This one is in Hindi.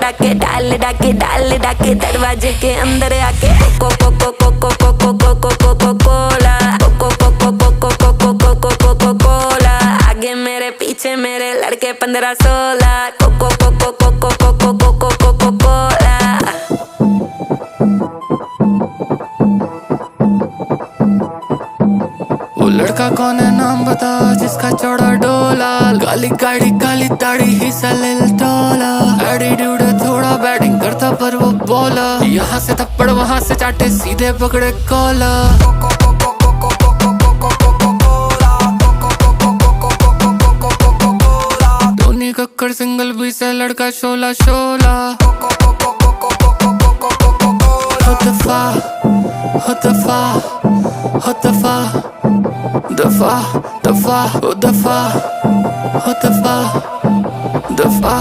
डाके डाल डाके डाल डाके दरवाजे के अंदर आके coco coco coco coco coco coco cola coco coco coco coco coco coco cola आगे मेरे पीछे मेरे लड़के 15-16 coco coco coco coco coco coco cola. वो लड़का कौन है नाम बता जिसका चौड़ा डोला, काली गाड़ी काली दाढ़ी ही सलिल टोला, एटीट्यूड है थोड़ा बैटिंग करता पर वो बॉलर, यहाँ से थप्पड़ वहाँ से चाटे सीधे पकड़े कॉलर। धोनी कक्कर सिंगल भी से लड़का शोला शोला। दफा दफा दफा दफा दफा दफा दफा दफा